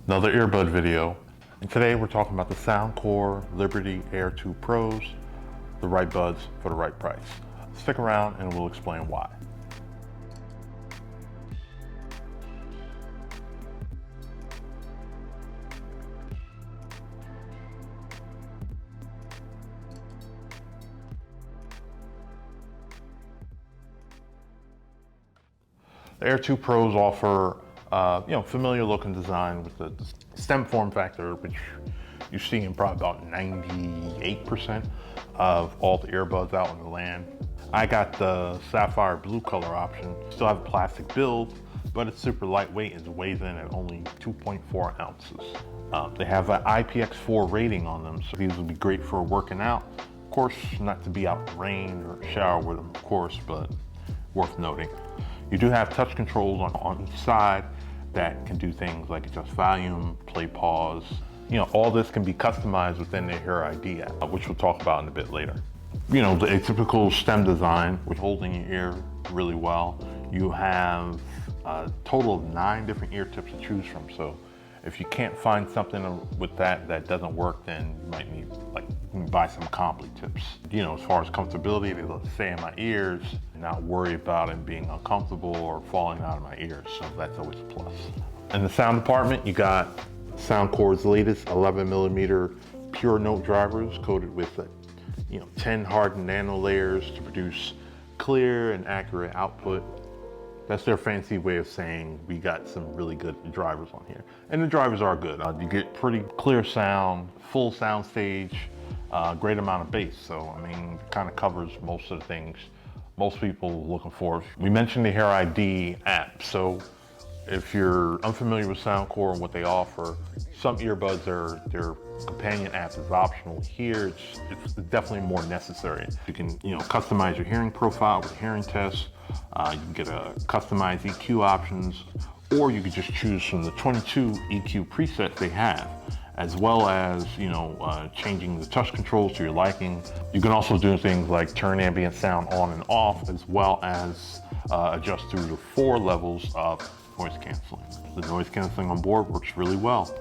Another earbud video. And today we're talking about the Soundcore Liberty Air 2 Pros, the right buds for the right price. Stick around and we'll explain why. The Air 2 Pros offer familiar looking design with the stem form factor, which you see in probably about 98% of all the earbuds out in the land. I got the sapphire blue color option. Still have a plastic build, but it's super lightweight and weighs in at only 2.4 ounces. They have an IPX4 rating on them, so these would be great for working out. Of course, not to be out in the rain or shower with them, of course, but worth noting. You do have touch controls on each side that can do things like adjust volume, play pause. All this can be customized within the Hear ID app, which we'll talk about in a bit later. The atypical stem design, which holding your ear really well. You have a total of 9 different ear tips to choose from. So if you can't find something with that doesn't work, then you might need buy some Comply tips. As far as comfortability, they let stay in my ears, not worry about it being uncomfortable or falling out of my ears. So that's always a plus. In the sound department, you got Soundcore's latest 11mm pure note drivers coated with 10 hardened nano layers to produce clear and accurate output. That's their fancy way of saying we got some really good drivers on here. And the drivers are good. You get pretty clear sound, full sound stage, great amount of bass. So, it kind of covers most of the things most people are looking for. We mentioned the Hear ID app. So if you're unfamiliar with Soundcore and what they offer, some earbuds, their companion app is optional. Here, it's definitely more necessary. You can, customize your hearing profile with hearing tests. You can get a customized EQ options, or you could just choose from the 22 EQ presets they have, as well as, changing the touch controls to your liking. You can also do things like turn ambient sound on and off, as well as adjust through the 4 levels of noise canceling. The noise canceling on board works really well,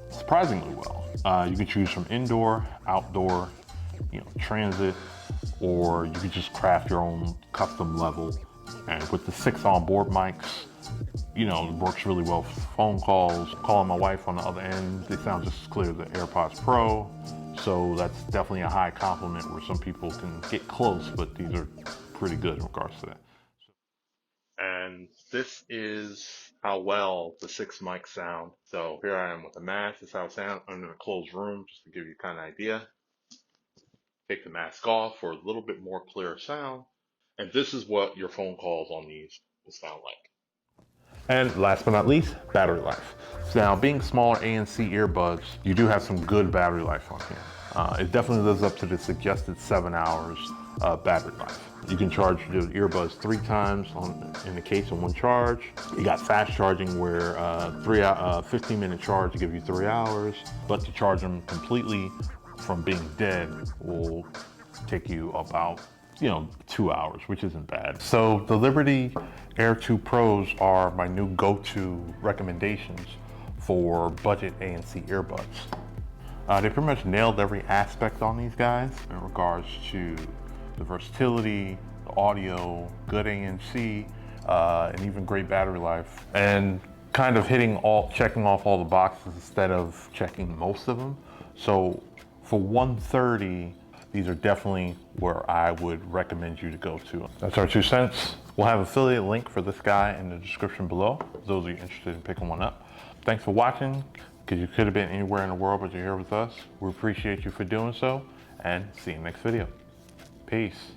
surprisingly well. You can choose from indoor, outdoor, transit, or you can just craft your own custom level. And with the 6 onboard mics, it works really well for phone calls. Calling my wife on the other end, they sound just as clear as the AirPods Pro. So that's definitely a high compliment where some people can get close, but these are pretty good in regards to that. And this is how well the 6 mics sound. So here I am with the mask. This is how it sounds. I'm in a closed room just to give you kind of idea. Take the mask off for a little bit more clear sound. And this is what your phone calls on these will sound like. And last but not least, battery life. So now, being smaller ANC earbuds, you do have some good battery life on here. It definitely lives up to the suggested 7 hours battery life. You can charge the earbuds 3 times in the case of one charge. You got fast charging where 15-minute charge to give you 3 hours, but to charge them completely from being dead will take you about 2 hours, which isn't bad. So the Liberty Air 2 Pros are my new go-to recommendations for budget ANC earbuds. They pretty much nailed every aspect on these guys in regards to the versatility, the audio, good ANC, and even great battery life. And kind of checking off all the boxes instead of checking most of them. So for $130, these are definitely where I would recommend you to go to. That's our 2 cents. We'll have an affiliate link for this guy in the description below, for those of you interested in picking one up. Thanks for watching, because you could have been anywhere in the world, but you're here with us. We appreciate you for doing so, and see you in the next video. Peace.